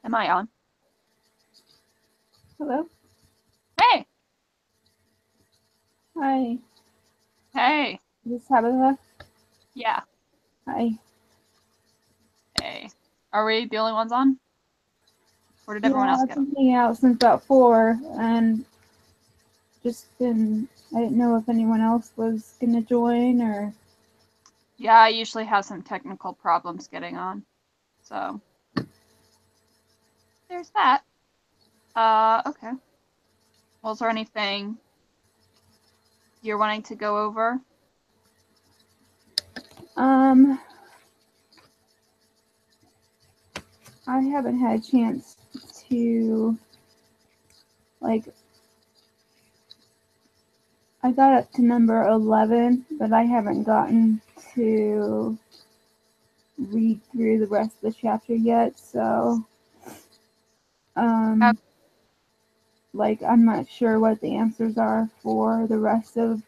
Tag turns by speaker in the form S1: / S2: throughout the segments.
S1: Am I on?
S2: Hello?
S1: Hey!
S2: Hi.
S1: Hey!
S2: Is this Tabitha?
S1: Yeah.
S2: Hi.
S1: Hey. Are we the only ones on? Or did everyone
S2: Yeah,
S1: else
S2: I've
S1: get on?
S2: been hanging out since about 4 and I didn't know if anyone else was gonna join or.
S1: Yeah, I usually have some technical problems getting on. So. There's that. Okay. Well, is there anything you're wanting to go over?
S2: I haven't had a chance to, like, I got up to number 11, but I haven't gotten to read through the rest of the chapter yet, so, like, I'm not sure what the answers are for the rest of,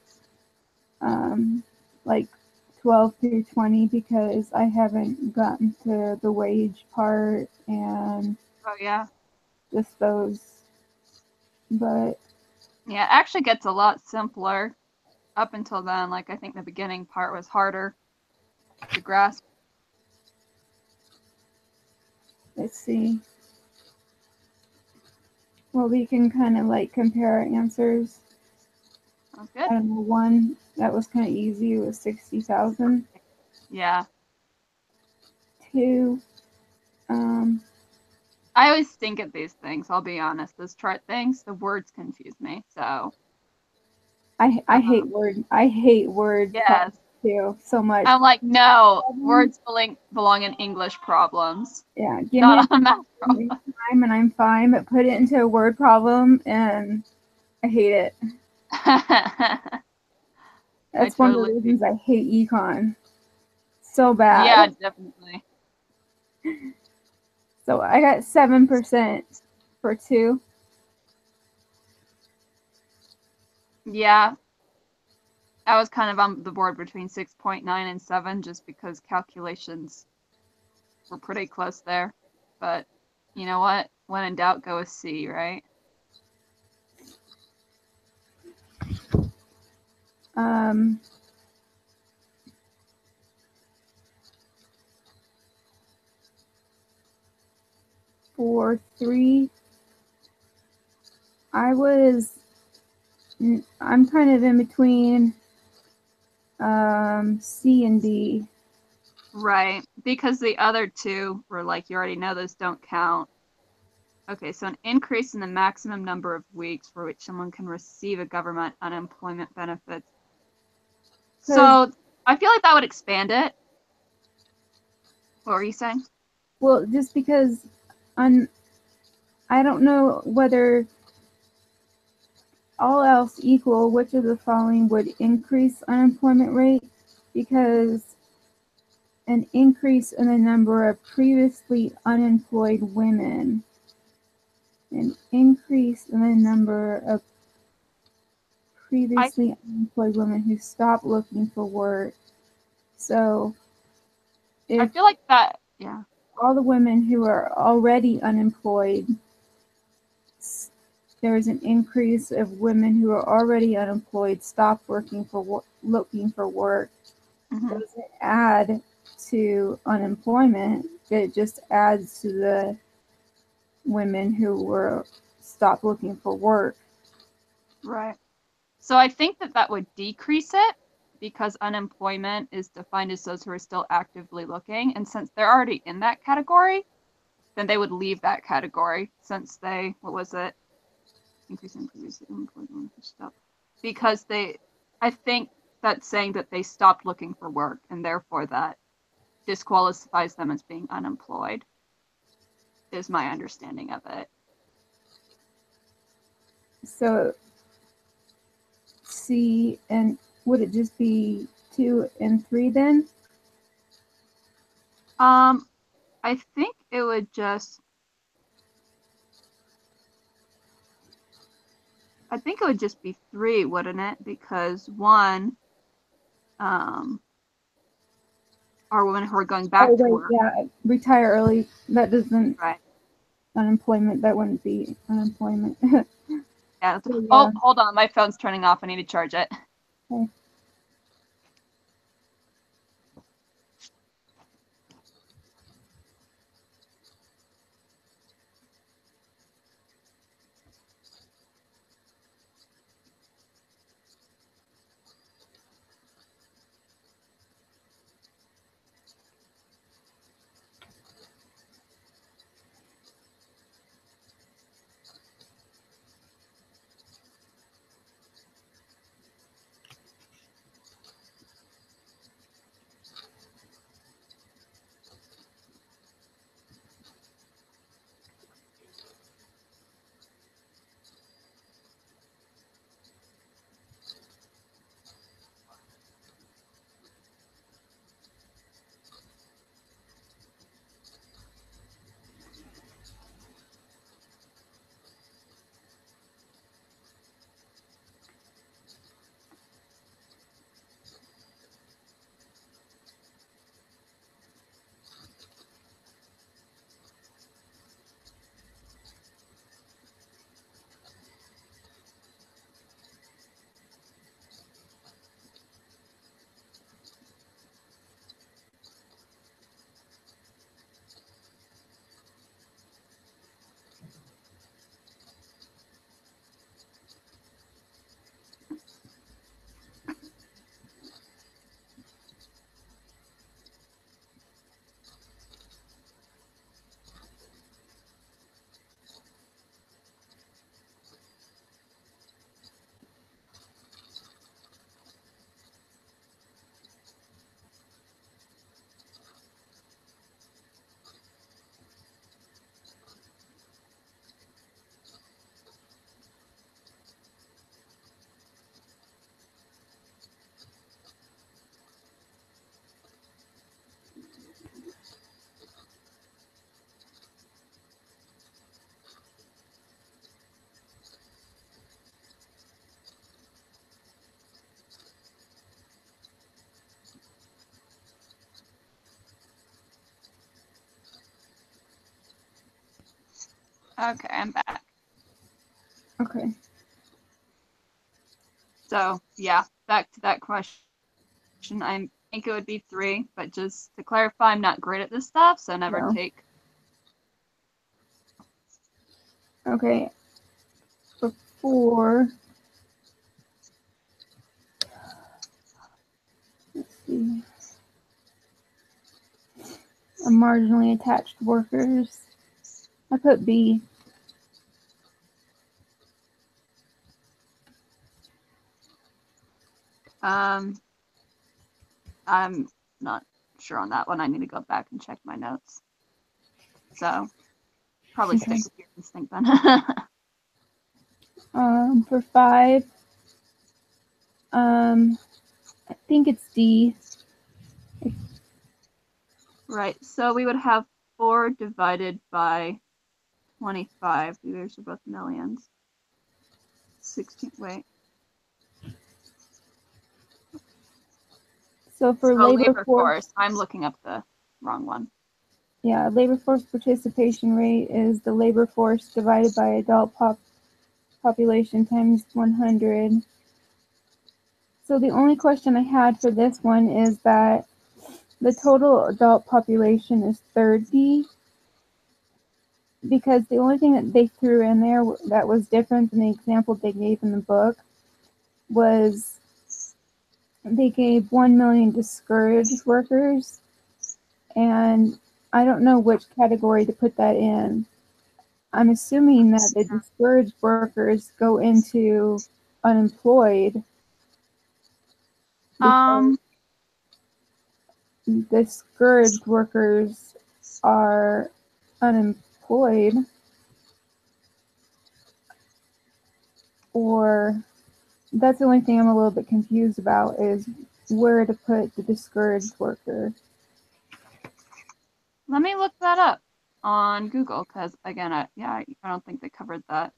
S2: like, 12 through 20 because I haven't gotten to the wage part and
S1: Oh, yeah.
S2: just those. But
S1: Yeah, it actually gets a lot simpler up until then. Like, I think the beginning part was harder to grasp.
S2: let's see. Well, we can kind of like compare our answers.
S1: Sounds good.
S2: I don't know, one that was kind of easy was 60,000.
S1: Yeah.
S2: Two,
S1: I always stink at these things, I'll be honest. Those chart things, the words confuse me. So.
S2: I hate word
S1: Yes.
S2: problems too so much.
S1: I'm like, no, words belong in English problems,
S2: Yeah, give me
S1: not on math problems.
S2: time and I'm fine, but put it into a word problem and I hate it. That's one of the
S1: totally.
S2: reasons I hate econ so bad.
S1: Yeah, definitely.
S2: So I got 7% for 2.
S1: Yeah, I was kind of on the board between 6.9 and 7 just because calculations were pretty close there. But you know what? When in doubt, go with C, right?
S2: Um, for 3, I'm kind of in between C and D.
S1: Right, because the other two were like, you already know those don't count. Okay, so an increase in the maximum number of weeks for which someone can receive a government unemployment benefits. So I feel like that would expand it. What were you saying?
S2: Well, just because I don't know whether all else equal, which of the following would increase unemployment rate? Because an increase in the number of previously unemployed women, an increase in the number of previously unemployed women who stop looking for work. So
S1: I
S2: if
S1: feel like that, yeah.
S2: all the women who are already unemployed, there's an increase of women who are already unemployed stop looking for work.
S1: Mm-hmm.
S2: Doesn't add to unemployment. It just adds to the women who were stopped looking for work.
S1: Right. So I think that would decrease it because unemployment is defined as those who are still actively looking. And since they're already in that category, then they would leave that category since they, what was it? Increasing previously unemployed women who stopped. Because I think that's saying that they stopped looking for work and therefore that disqualifies them as being unemployed, is my understanding of it.
S2: So C, and would it just be 2 and 3 then?
S1: I think it would just be 3, wouldn't it? Because 1 are women who are going back to work.
S2: Yeah, retire early. That doesn't.
S1: Right.
S2: unemployment, that wouldn't be unemployment.
S1: Yeah.
S2: So,
S1: Oh,
S2: yeah.
S1: hold on. My phone's turning off. I need to charge it.
S2: Okay.
S1: Okay, I'm back.
S2: Okay.
S1: So yeah, back to that question. I think it would be 3, but just to clarify, I'm not great at this stuff, so never
S2: No.
S1: take.
S2: Okay. For 4, let's see, marginally attached workers, I put B.
S1: I'm not sure on that one. I need to go back and check my notes. So probably
S2: Okay.
S1: stick with your instinct then.
S2: For 5, I think it's D.
S1: Right. So we would have 4 divided by 25. These are both millions. 16. Wait.
S2: So for
S1: So
S2: labor force,
S1: I'm looking up the wrong one.
S2: yeah, labor force participation rate is the labor force divided by adult population times 100. So the only question I had for this one is that the total adult population is 30, because the only thing that they threw in there that was different than the example they gave in the book was they gave 1 million discouraged workers, and I don't know which category to put that in. I'm assuming that the discouraged workers go into unemployed, because discouraged workers are unemployed, or that's the only thing I'm a little bit confused about, is where to put the discouraged worker.
S1: Let me look that up on Google, because again, I don't think they covered that.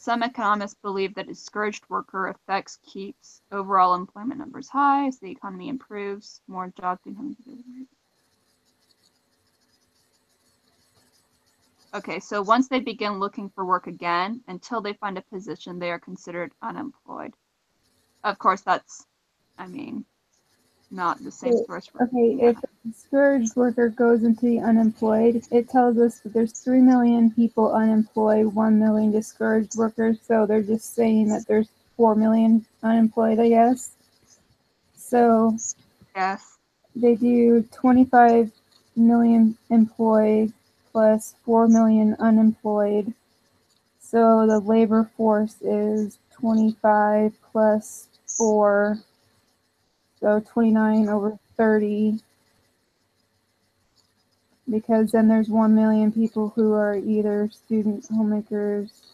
S1: some economists believe that discouraged worker effects keeps overall employment numbers high as the economy improves, more jobs become available. Okay, so once they begin looking for work again, until they find a position, they are considered unemployed. Of course, that's, I mean, not the same source for.
S2: Okay, if a discouraged worker goes into the unemployed, it tells us that there's 3 million people unemployed, 1 million discouraged workers. So they're just saying that there's 4 million unemployed, I guess. So
S1: Yes.
S2: they do 25 million employed plus 4 million unemployed. So the labor force is 25 plus 4, so 29 over 30. Because then there's 1 million people who are either student homemakers,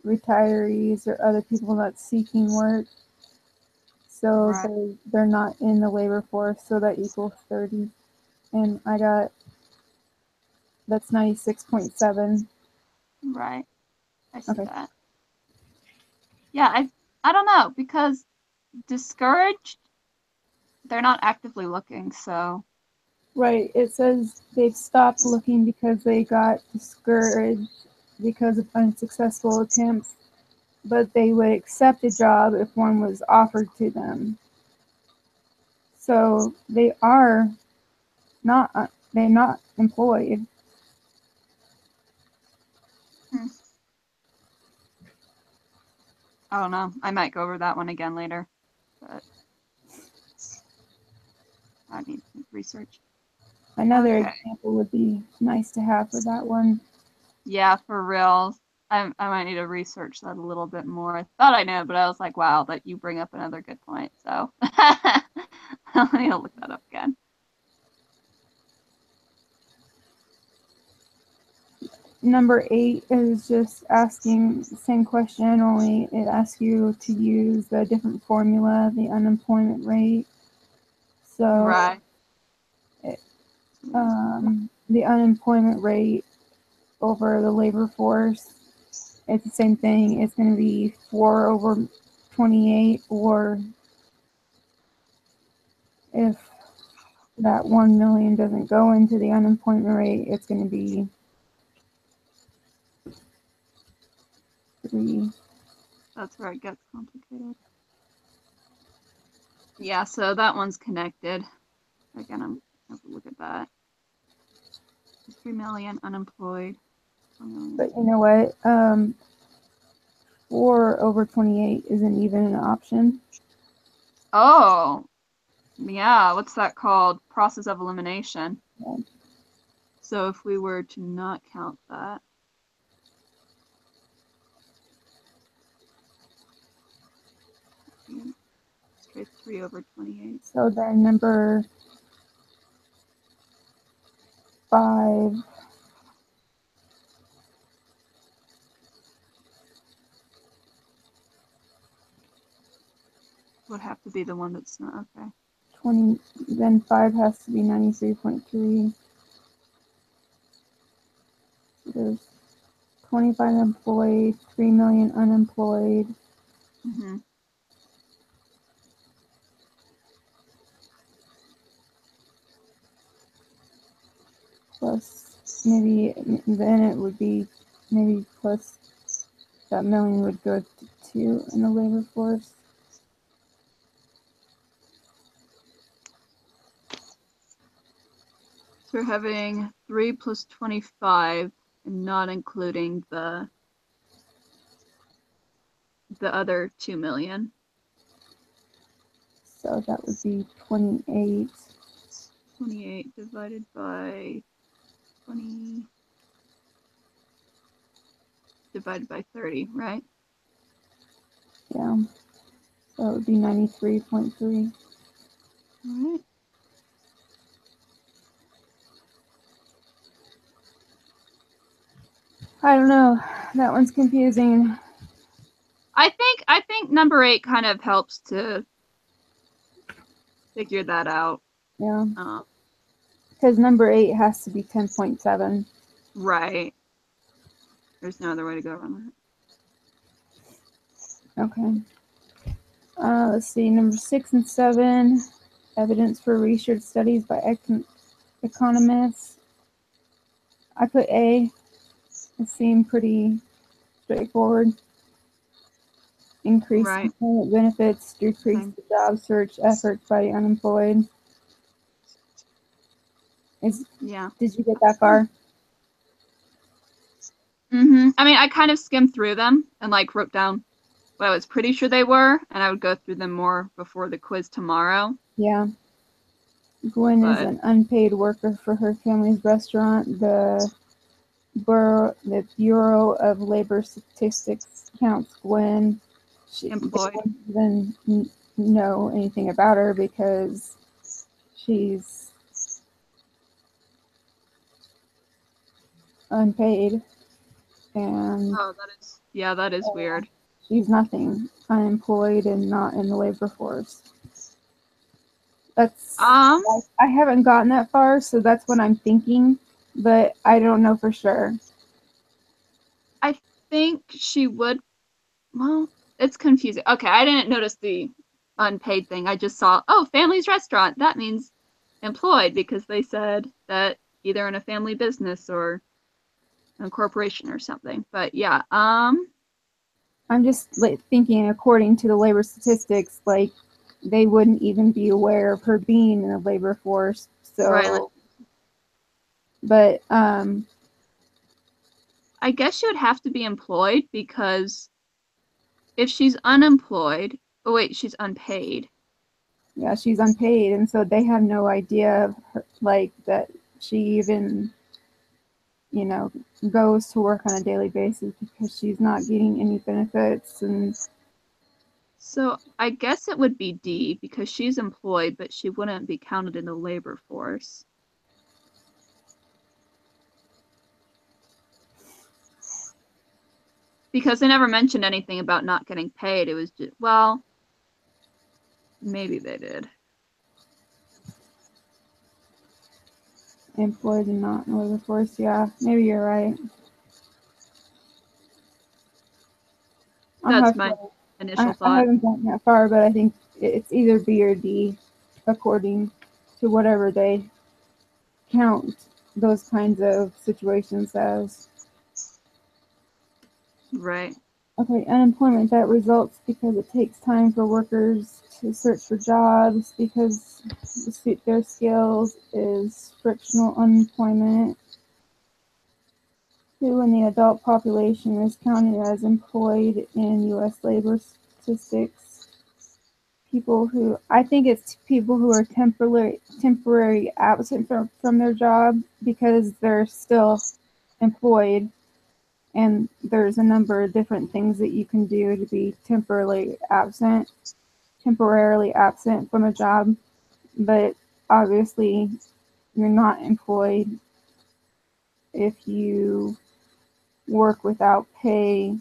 S2: retirees, or other people that's seeking work. So
S1: Right.
S2: they're not in the labor force, so that equals 30. And I got, that's 96.7.
S1: Right. I see
S2: Okay.
S1: that. Yeah, I don't know, because discouraged, they're not actively looking, so.
S2: Right. It says they've stopped looking because they got discouraged because of unsuccessful attempts, but they would accept a job if one was offered to them. So they are not, they're not employed.
S1: I don't know. I might go over that one again later, but I need some research.
S2: Another
S1: Okay.
S2: example would be nice to have for that one.
S1: Yeah, for real. I might need to research that a little bit more. I thought I knew, but I was like, wow, that you bring up another good point. So I need to look that up again.
S2: Number 8 is just asking the same question, only it asks you to use the different formula, the unemployment rate. So
S1: Right.
S2: the unemployment rate over the labor force, it's the same thing. It's going to be 4 over 28, or if that 1 million doesn't go into the unemployment rate, it's going to be 3.
S1: That's where it gets complicated. Yeah, so that one's connected. Again, I'm have to look at that. 3 million unemployed. 4 million.
S2: But you know what? 4 over 28 isn't even an option.
S1: Oh, yeah. What's that called? Process of elimination.
S2: Yeah.
S1: So if we were to not count that, straight 3 over 28.
S2: So then number 5
S1: Would have to be the one that's not okay.
S2: 20, then 5 has to be 93.3. So there's 25 employed, 3 million unemployed.
S1: Mm-hmm.
S2: Plus maybe, then it would be maybe plus that million would go to 2 in the labor force.
S1: So we're having 3 plus 25 and not including the other 2 million.
S2: So that would be 28.
S1: 28 divided by 20 divided by 30, right?
S2: Yeah. So it would be 93.3.
S1: All right.
S2: I don't know. That one's confusing.
S1: I think number 8 kind of helps to figure that out.
S2: Yeah. Because number 8 has to be 10.7.
S1: Right. There's no other way to go around that.
S2: Okay. Let's see, number 6 and 7, evidence for research studies by economists. I put A. It seemed pretty straightforward. Increase
S1: Right.
S2: employment benefits, decrease
S1: Same.
S2: the job search efforts by the unemployed.
S1: Yeah.
S2: Did you get that far?
S1: I mean, I kind of skimmed through them and like wrote down what I was pretty sure they were, and I would go through them more before the quiz tomorrow.
S2: Yeah. Gwen is
S1: But
S2: an unpaid worker for her family's restaurant. The Bureau of Labor Statistics counts Gwen. They
S1: employed.
S2: don't even know anything about her because she's unpaid and
S1: Oh, that is weird.
S2: she's nothing, unemployed and not in the labor force. That's I haven't gotten that far, so that's what I'm thinking, but I don't know for sure.
S1: I think she would. Well, it's confusing. Okay, I didn't notice the unpaid thing. I just saw, oh, family's restaurant. That means employed because they said that either in a family business or a corporation or something. But yeah,
S2: I'm just like thinking according to the labor statistics, like they wouldn't even be aware of her being in the labor force. So,
S1: right.
S2: But
S1: I guess she would have to be employed because if she's unemployed, oh wait, she's unpaid.
S2: yeah, she's unpaid, and so they have no idea of her, like that she even, goes to work on a daily basis because she's not getting any benefits. And
S1: So I guess it would be D because she's employed, but she wouldn't be counted in the labor force. Because they never mentioned anything about not getting paid. It was just, well, maybe they did.
S2: employed and not in the labor force, yeah, maybe you're right.
S1: That's my initial
S2: I
S1: thought.
S2: haven't gotten that far, but I think it's either B or D according to whatever they count those kinds of situations as.
S1: Right.
S2: Okay, unemployment that results because it takes time for workers to search for jobs because to suit their skills is frictional unemployment. Who in the adult population is counted as employed in U.S. labor statistics? People who, I think it's people who are temporary absent from their job because they're still employed, and there's a number of different things that you can do to be temporarily absent from a job, but obviously you're not employed if you work without pay.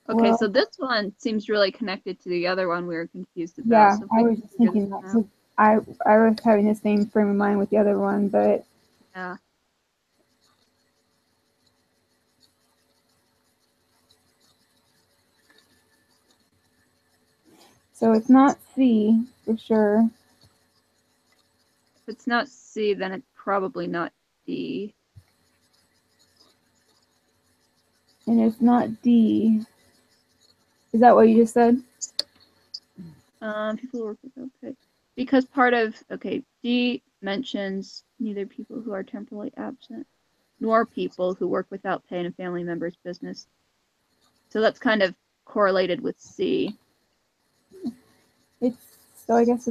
S1: Okay,
S2: Well,
S1: so this one seems really connected to the other one we were confused about.
S2: yeah,
S1: So
S2: I was just thinking that because I was having the same frame of mind with the other one, but
S1: yeah.
S2: so it's not C for sure.
S1: If it's not C, then it's probably not D.
S2: And it's not D. Is that what you just said?
S1: People work without pay. Because part of, okay, D mentions neither people who are temporarily absent nor people who work without pay in a family member's business. So that's kind of correlated with C.
S2: So I guess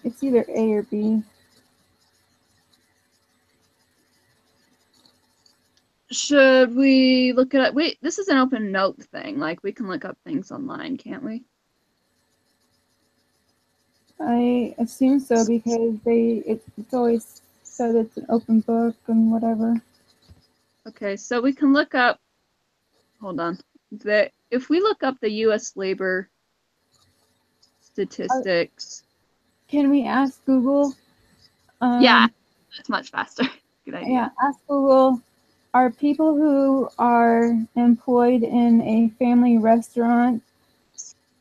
S2: it's either A or B.
S1: Should we look at it? Wait, this is an open note thing. Like, we can look up things online, can't we?
S2: I assume so because it's always said it's an open book and whatever.
S1: Okay, so we can look up, hold on. If we look up the U.S. labor statistics.
S2: Can we ask Google
S1: Yeah, it's much faster. Good idea.
S2: Yeah, ask Google, are people who are employed in a family restaurant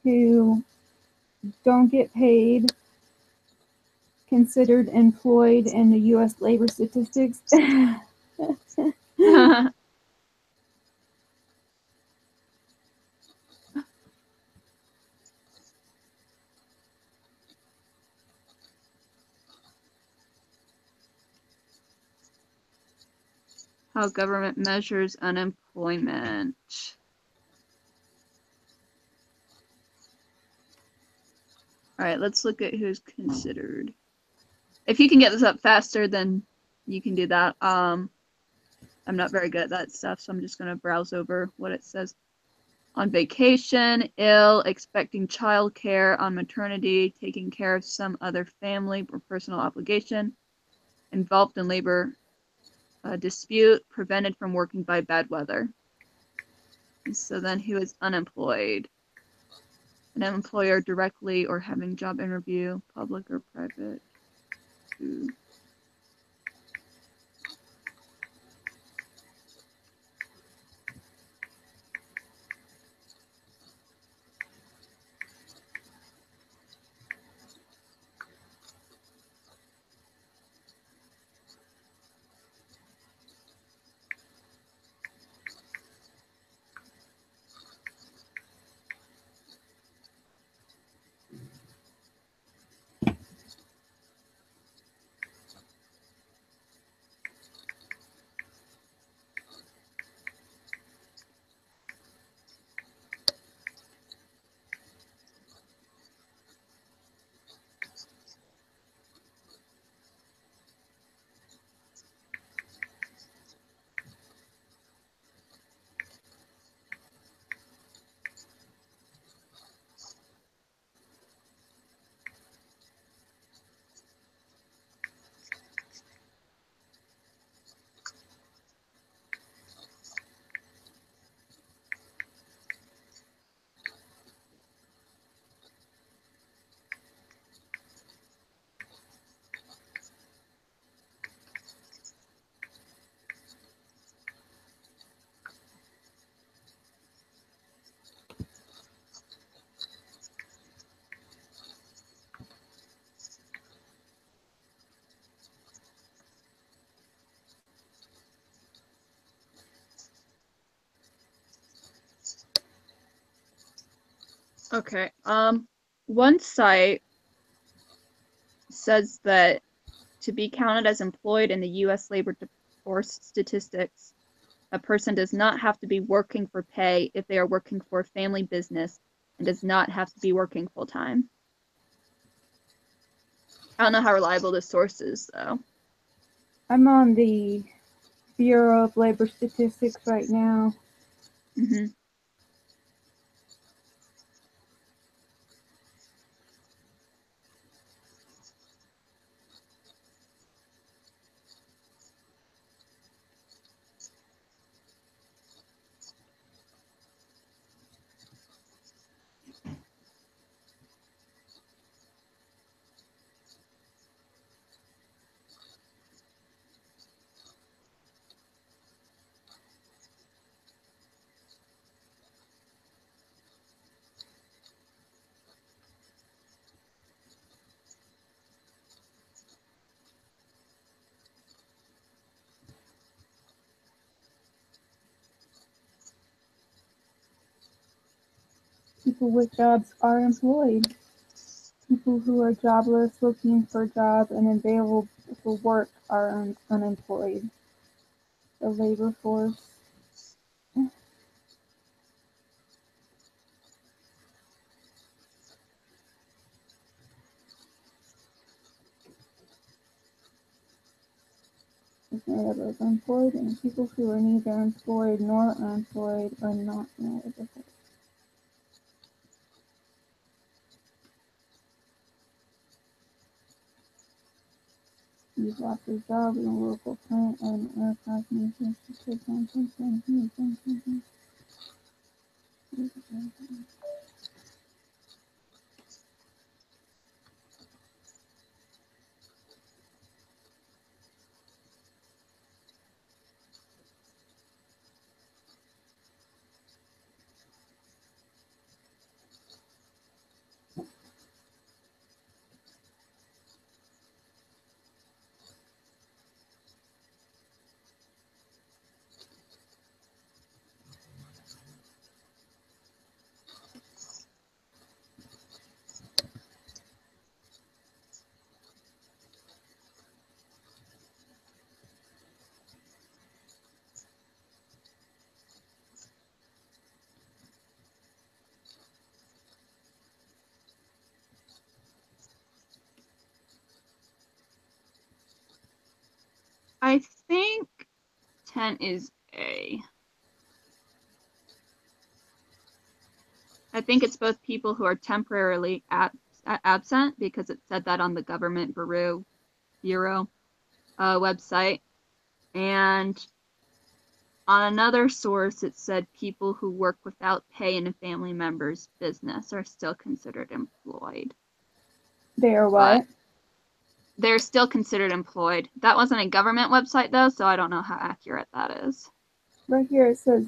S2: who don't get paid considered employed in the U.S. labor statistics?
S1: How government measures unemployment. All right, let's look at who's considered. If you can get this up faster, then you can do that. I'm not very good at that stuff, so I'm just going to browse over what it says. On vacation, ill, expecting childcare, on maternity, taking care of some other family or personal obligation, involved in labor dispute, prevented from working by bad weather. And so then who is unemployed? An employer directly or having job interview, public or private. Ooh. Okay. One site says that to be counted as employed in the U.S. labor force statistics, a person does not have to be working for pay if they are working for a family business and does not have to be working full time. I don't know how reliable this source is, though.
S2: I'm on the Bureau of Labor Statistics right now.
S1: Mm-hmm.
S2: People with jobs are employed. People who are jobless, looking for a job, and available for work are unemployed. The labor force. Is made up of employed and people who are neither employed nor unemployed are not in the labor force. You've lost your job in a local plant or an enterprise maintenance to take on something.
S1: think 10 is A. I think it's both people who are temporarily absent, because it said that on the government bureau website. And on another source, it said people who work without pay in a family member's business are still considered employed.
S2: They are what?
S1: But they're still considered employed. That wasn't a government website, though, so I don't know how accurate that is.
S2: Right here it says,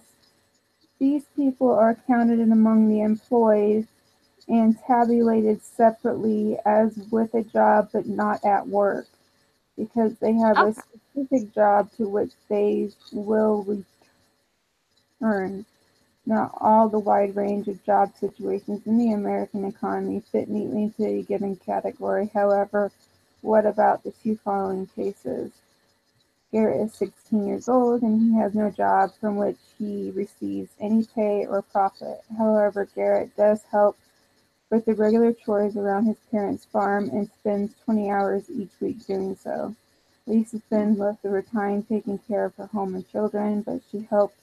S2: these people are counted in among the employed and tabulated separately as with a job but not at work, because they have a specific job to which they will return. Not all the wide range of job situations in the American economy fit neatly into a given category. However, what about the two following cases? Garrett is 16 years old and he has no job from which he receives any pay or profit. However, Garrett does help with the regular chores around his parents' farm and spends 20 hours each week doing so. Lisa spends most of her time taking care of her home and children, but she helps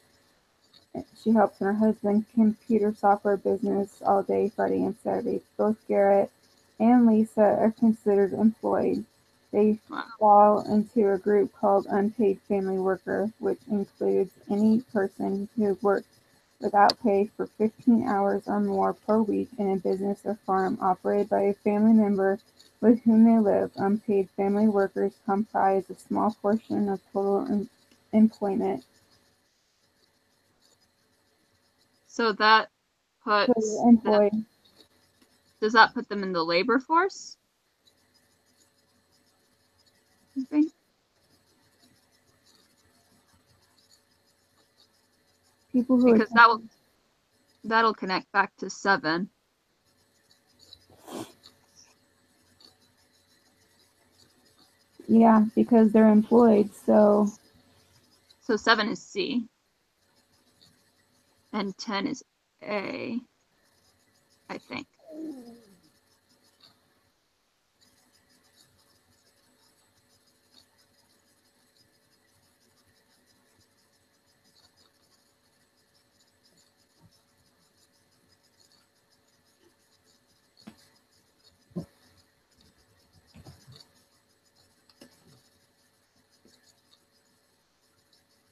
S2: in her husband's computer software business all day, Friday and Saturday. Both Garrett and Lisa are considered employed. They fall into a group called unpaid family worker, which includes any person who works without pay for 15 hours or more per week in a business or farm operated by a family member with whom they live. Unpaid family workers comprise a small portion of total employment.
S1: So that puts
S2: employed.
S1: Does that put them in the labor force? You think?
S2: People who
S1: because that'll connect back to 7.
S2: Yeah, because they're employed, so
S1: 7 is C. And 10 is A, I think.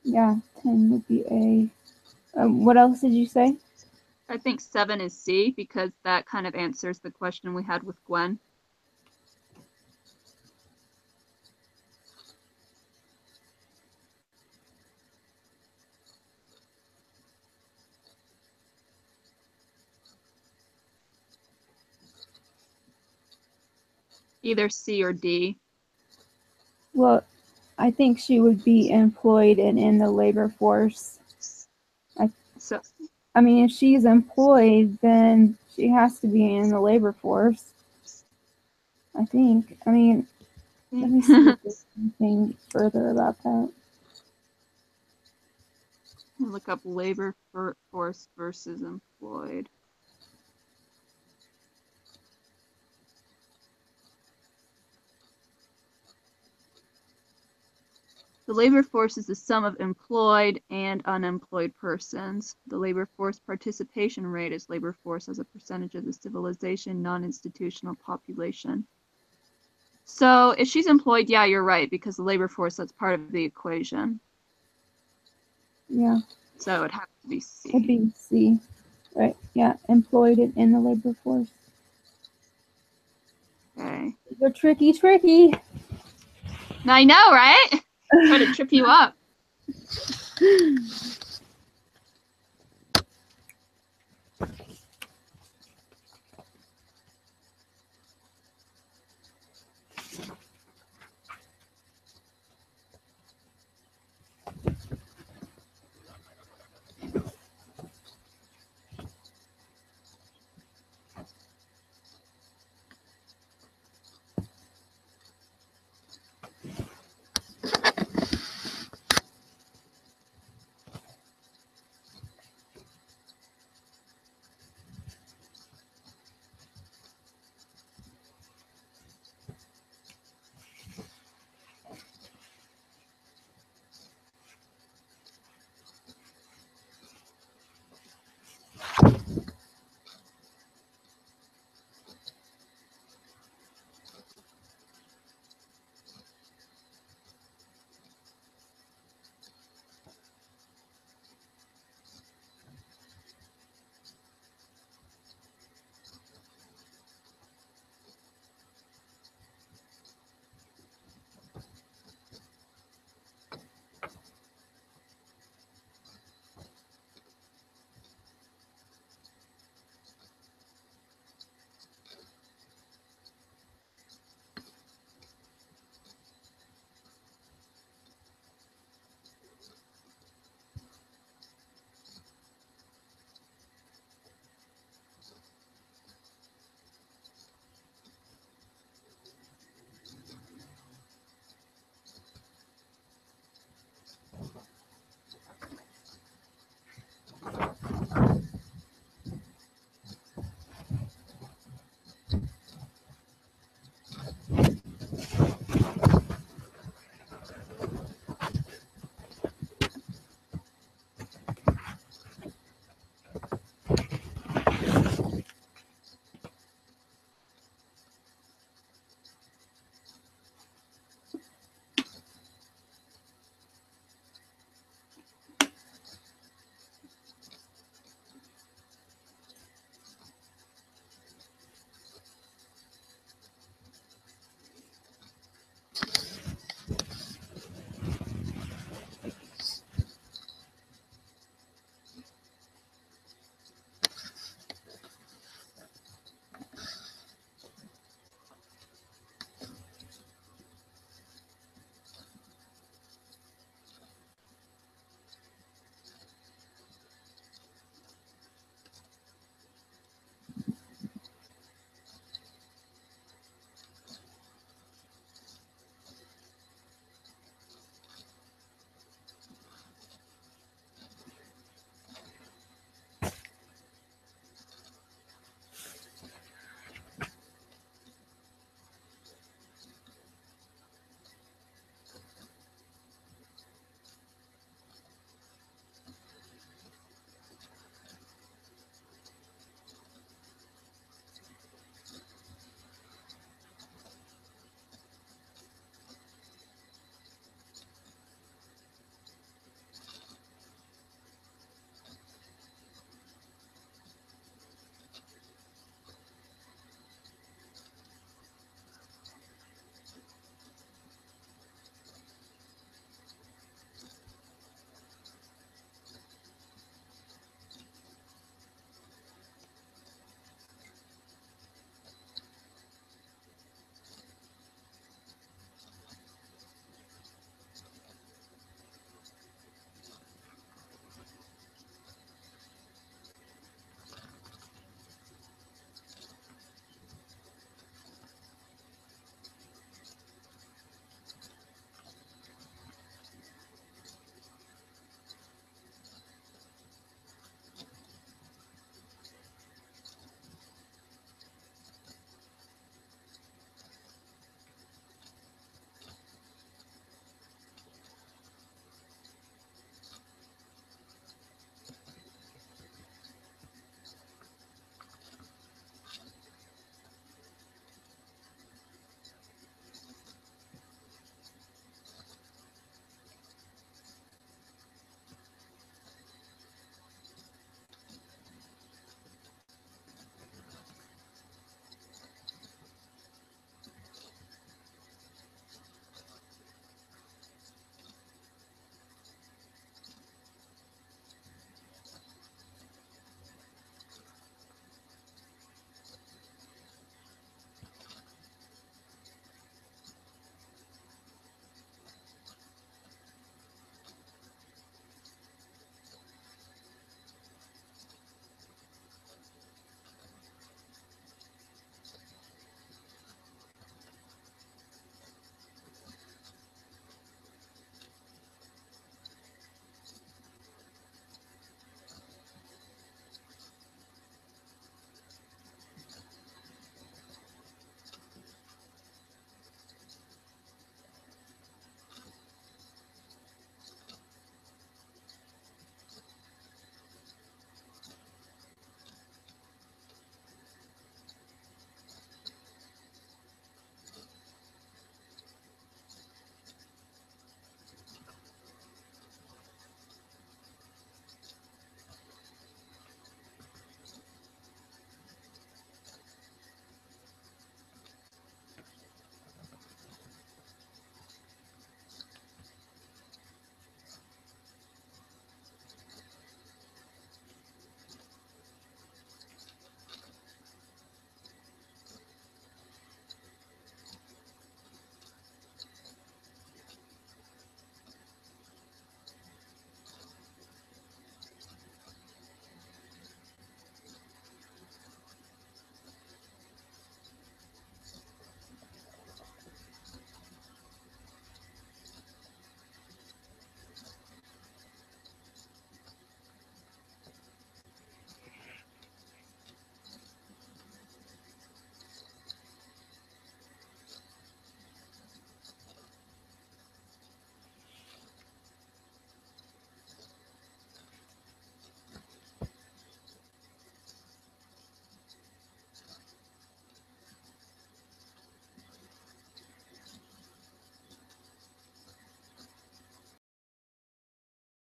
S2: Yeah, 10 would be A. What else did you say?
S1: I think 7 is C, because that kind of answers the question we had with Gwen. Either C or D.
S2: Well, I think she would be employed and in the labor force. I mean, if she's employed, then she has to be in the labor force. I think. I mean, let me see if there's anything further about that.
S1: Look up labor force versus employed. The labor force is the sum of employed and unemployed persons. The labor force participation rate is labor force as a percentage of the civilization non-institutional population. So if she's employed, yeah, you're right, because the labor force, that's part of the equation.
S2: Yeah.
S1: So it'd have to be C.
S2: It'd be C. Right. Yeah. Employed and in the labor force.
S1: Okay.
S2: They're tricky.
S1: I know, right? Try to trip you up.